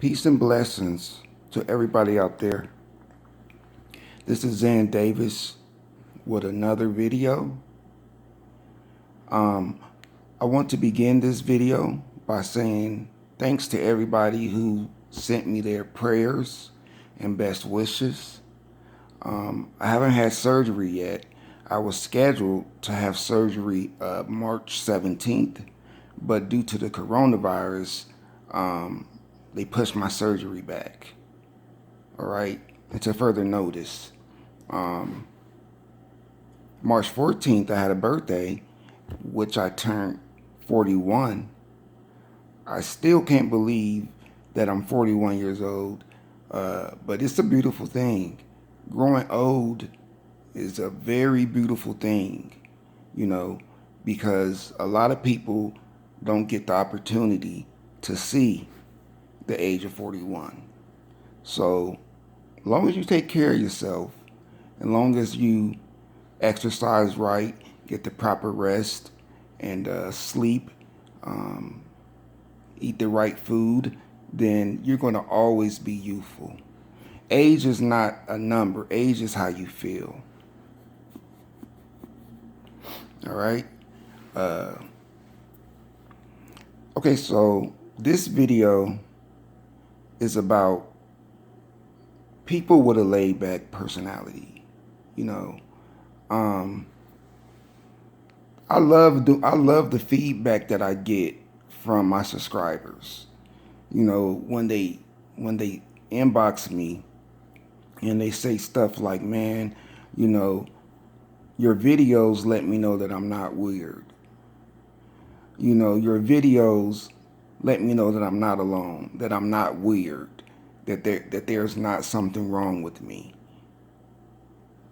Peace and blessings to everybody out there. This is Zan Davis with another video. Um, I want to begin this video by saying thanks to everybody who sent me their prayers and best wishes. I haven't had surgery yet. I was scheduled to have surgery March 17th, but due to the coronavirus, they pushed my surgery back. All right, until further notice. March 14th, I had a birthday, which I turned 41. I still can't believe that I'm 41 years old, but it's a beautiful thing. Growing old is a very beautiful thing, you know, because a lot of people don't get the opportunity to see the age of 41. So, as long as you take care of yourself, as long as you exercise right, get the proper rest, and sleep, eat the right food, then you're going to always be youthful. Age is not a number. Age is how you feel. All right. Okay, so this video is about people with a laid back personality. You know, I love the feedback that I get from my subscribers. You know, when they inbox me and they say stuff like, "Man, you know, your videos let me know that I'm not weird. You know, your videos let me know that I'm not alone, that I'm not weird, that there's not something wrong with me."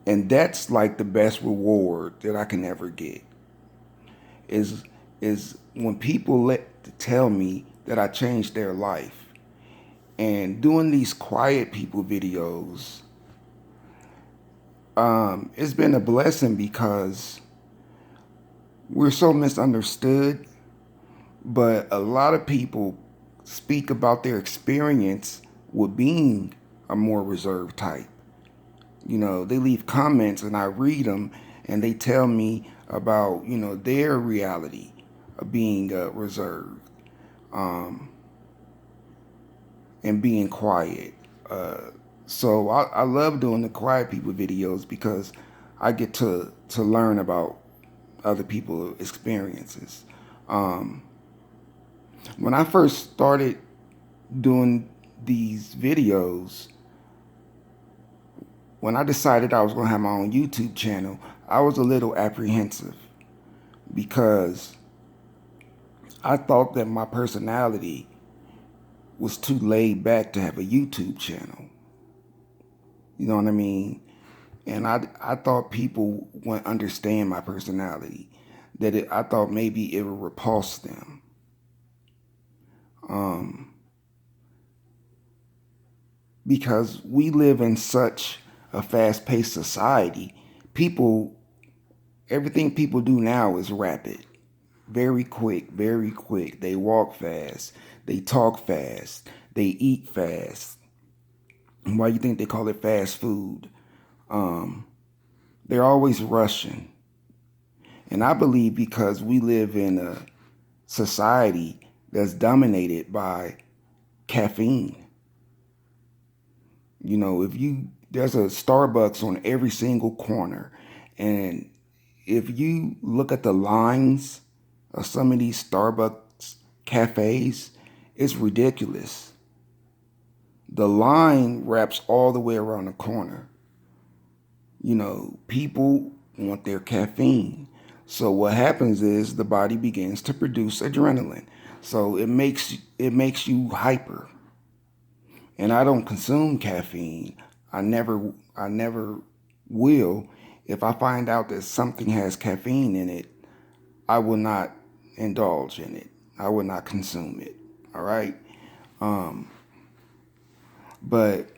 And that's like the best reward that I can ever get. Is when people tell me that I changed their life. And doing these quiet people videos, it's been a blessing because we're so misunderstood, but a lot of people speak about their experience with being a more reserved type. You know, they leave comments and I read them and they tell me about, you know, their reality of being reserved and being quiet. So I love doing the quiet people videos because I get to learn about other people's experiences. When I first started doing these videos, when I decided I was going to have my own YouTube channel, I was a little apprehensive because I thought that my personality was too laid back to have a YouTube channel. You know what I mean? And I thought people wouldn't understand my personality, I thought maybe it would repulse them. Because we live in such a fast-paced society, everything people do now is rapid. Very quick, very quick. They walk fast, they talk fast, they eat fast. And why you think they call it fast food? They're always rushing. And I believe because we live in a society that's dominated by caffeine. You know, there's a Starbucks on every single corner. And if you look at the lines of some of these Starbucks cafes, it's ridiculous. The line wraps all the way around the corner. You know, people want their caffeine. So what happens is the body begins to produce adrenaline. So it makes you hyper. And I don't consume caffeine. I never will. If I find out that something has caffeine in it, I will not indulge in it. I will not consume it. All right. But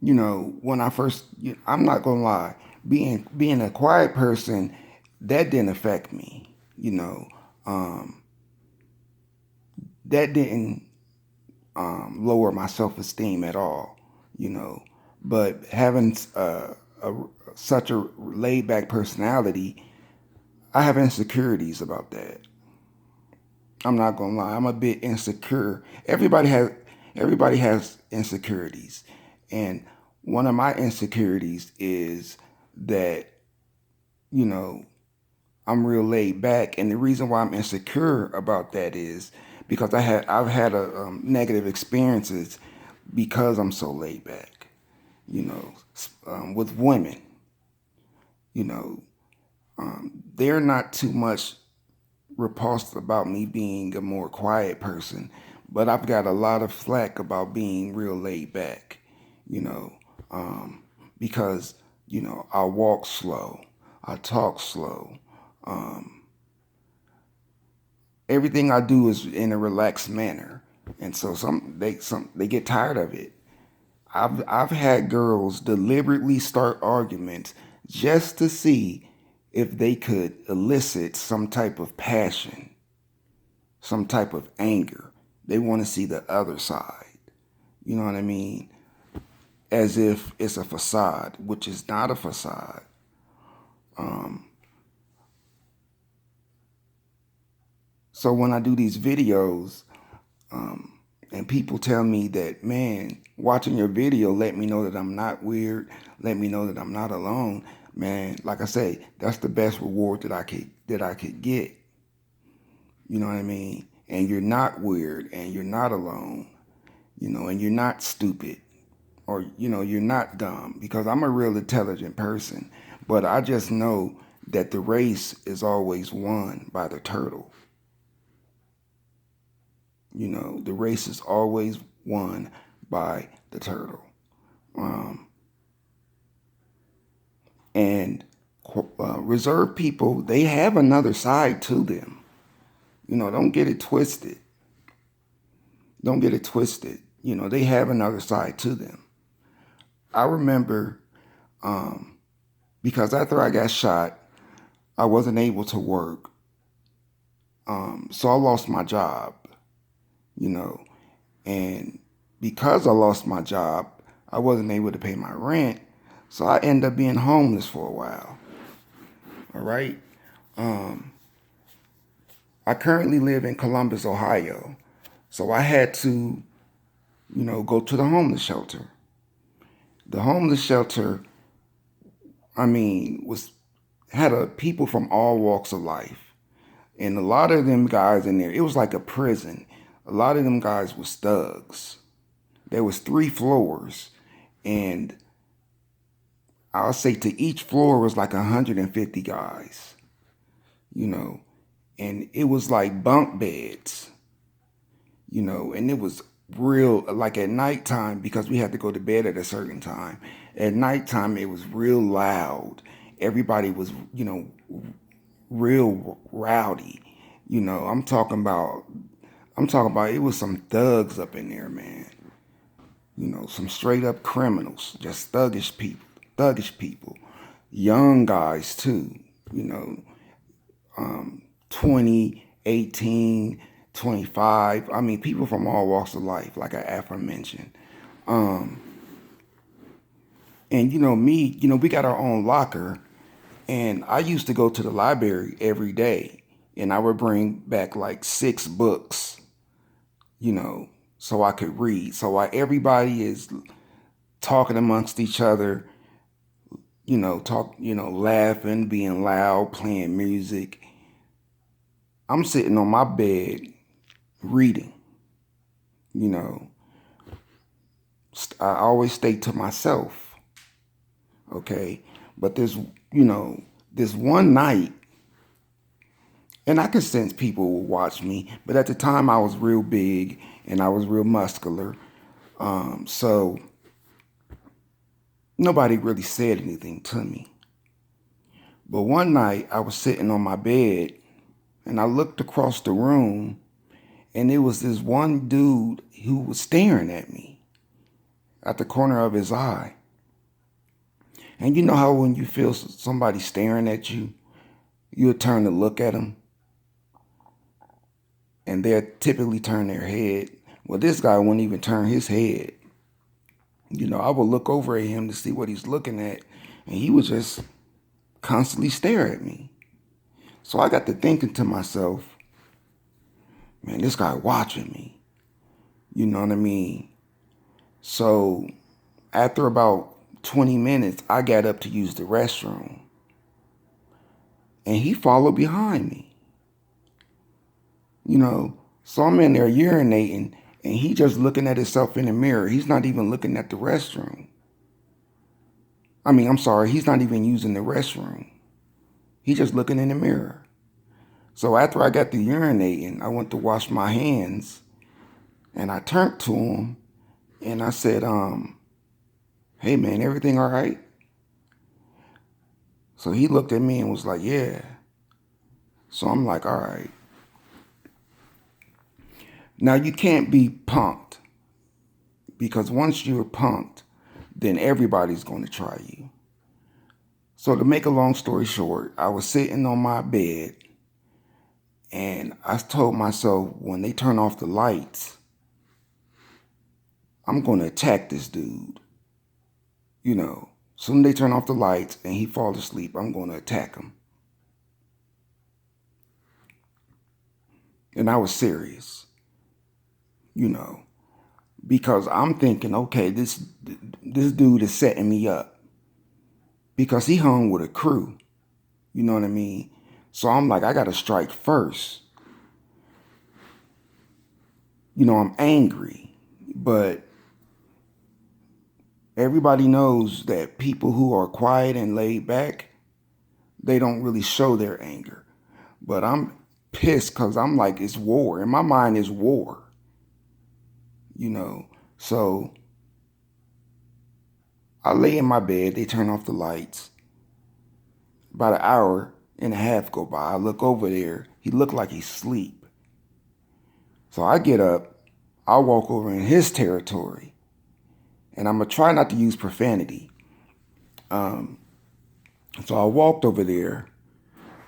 you know, when I'm not gonna lie, being a quiet person, that didn't affect me. You know, that didn't lower my self-esteem at all, But having such a laid-back personality, I have insecurities about that. I'm not gonna lie. I'm a bit insecure. Everybody has insecurities, and one of my insecurities is that you know I'm real laid back, and the reason why I'm insecure about that is because I've had a negative experiences because I'm so laid back. With women, you know, they're not too much repulsed about me being a more quiet person, but I've got a lot of flack about being real laid back, you know, um, because I walk slow, I talk slow. Um, Everything I do is in a relaxed manner, and so they get tired of it. I've had girls deliberately start arguments just to see if they could elicit some type of passion, some type of anger. They want to see the other side. You know what I mean? As if it's a facade, which is not a facade. Um, so when I do these videos, and people tell me that, man, watching your video let me know that I'm not weird, let me know that I'm not alone. Man, like I say, that's the best reward that I could get. You know what I mean? And you're not weird, and you're not alone, and you're not stupid, or you're not dumb, because I'm a real intelligent person, but I just know that the race is always won by the turtle. The race is always won by the turtle. um, and reserved people, they have another side to them. Don't get it twisted. Don't get it twisted. They have another side to them. I remember, because after I got shot, I wasn't able to work. So I lost my job, you know, and because I lost my job, I wasn't able to pay my rent. So I ended up being homeless for a while. All right. Um, I currently live in Columbus, Ohio. So I had to, go to the homeless shelter. The homeless shelter, I mean, was had people from all walks of life. And a lot of them guys in there, it was like a prison. A lot of them guys was thugs. There was 3 floors, and I'll say to each floor was like 150 guys, you know, and it was like bunk beds, and it was real, like at nighttime, because we had to go to bed at a certain time. At nighttime, it was real loud. Everybody was, real rowdy. I'm talking about it was some thugs up in there, man. Some straight up criminals, just thuggish people, young guys too. You know, 20, 18, 25. I mean, people from all walks of life, like I aforementioned. Um, and me, we got our own locker, and I used to go to the library every day, and I would bring back like 6 books, you know, so I could read. So while everybody is talking amongst each other, laughing, being loud, playing music, I'm sitting on my bed reading. You know, I always stay to myself. Okay, but this one night, and I could sense people would watch me, but at the time I was real big and I was real muscular. So nobody really said anything to me. But one night I was sitting on my bed and I looked across the room, and it was this one dude who was staring at me at the corner of his eye. And you know how when you feel somebody staring at you, you'll turn to look at them, and they'll typically turn their head Well, this guy wouldn't even turn his head. I would look over at him to see what he's looking at, and he would just constantly stare at me. So I got to thinking to myself, man, this guy watching me. You know what I mean? So after about 20 minutes, I got up to use the restroom. And he followed behind me. So I'm in there urinating, and he just looking at himself in the mirror. He's not even looking at the restroom. I'm sorry, he's not even using the restroom. He's just looking in the mirror. So after I got to urinating, I went to wash my hands, and I turned to him, and I said, hey man, everything all right? So he looked at me and was like, yeah. So I'm like, all right. Now you can't be punked, because once you're punked, then everybody's going to try you. So to make a long story short, I was sitting on my bed, and I told myself, when they turn off the lights, I'm going to attack this dude. Soon they turn off the lights and he falls asleep, I'm going to attack him. And I was serious, because I'm thinking, okay, this dude is setting me up, because he hung with a crew. You know what I mean? So I'm like, I got to strike first. I'm angry, but everybody knows that people who are quiet and laid back, they don't really show their anger. But I'm pissed because I'm like, it's war. In my mind, it's war. So I lay in my bed. They turn off the lights. About an hour and a half go by. I look over there. He looked like he's asleep. So I get up. I walk over in his territory. And I'm going to try not to use profanity. So I walked over there.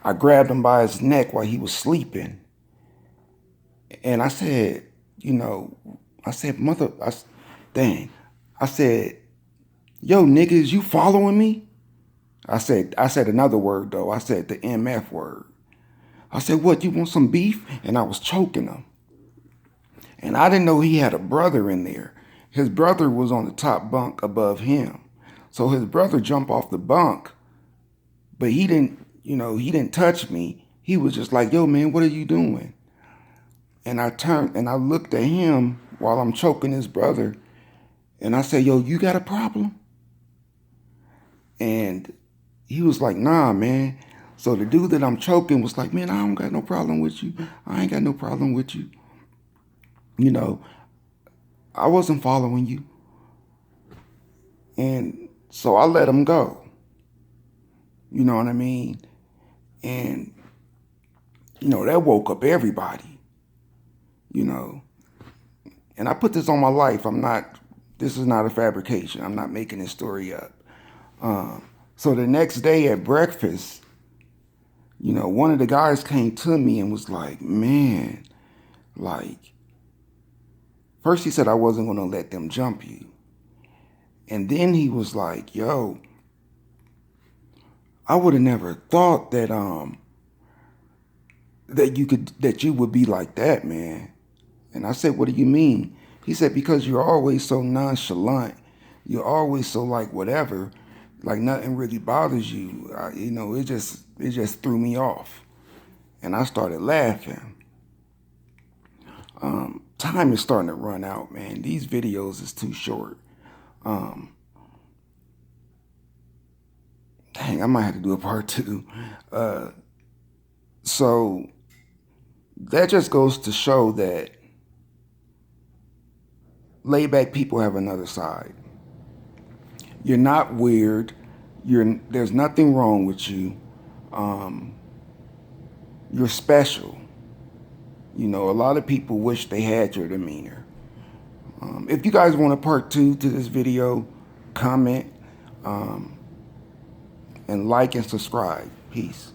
I grabbed him by his neck while he was sleeping. And I said, I said, yo, niggas, you following me? I said another word, though. I said the MF word. I said, what, you want some beef? And I was choking him. And I didn't know he had a brother in there. His brother was on the top bunk above him. So his brother jumped off the bunk, but he didn't touch me. He was just like, yo, man, what are you doing? And I turned and I looked at him while I'm choking his brother. And I said, yo, you got a problem? And he was like, nah, man. So the dude that I'm choking was like, man, I don't got no problem with you. I ain't got no problem with you. I wasn't following you. And so I let him go. You know what I mean? And, that woke up everybody, And I put this on my life. This is not a fabrication. I'm not making this story up. So the next day at breakfast, one of the guys came to me and was like, man, first he said I wasn't going to let them jump you. And then he was like, yo, I would have never thought that that you would be like that, man. And I said, what do you mean? He said, because you're always so nonchalant. You're always so like whatever, like nothing really bothers you. It just threw me off. And I started laughing. Time is starting to run out, man. These videos is too short. Dang, I might have to do a part 2. So that just goes to show that laid back people have another side. You're not weird. There's nothing wrong with you. You're special. A lot of people wish they had your demeanor. If you guys want a part 2 to this video, comment and like and subscribe. Peace.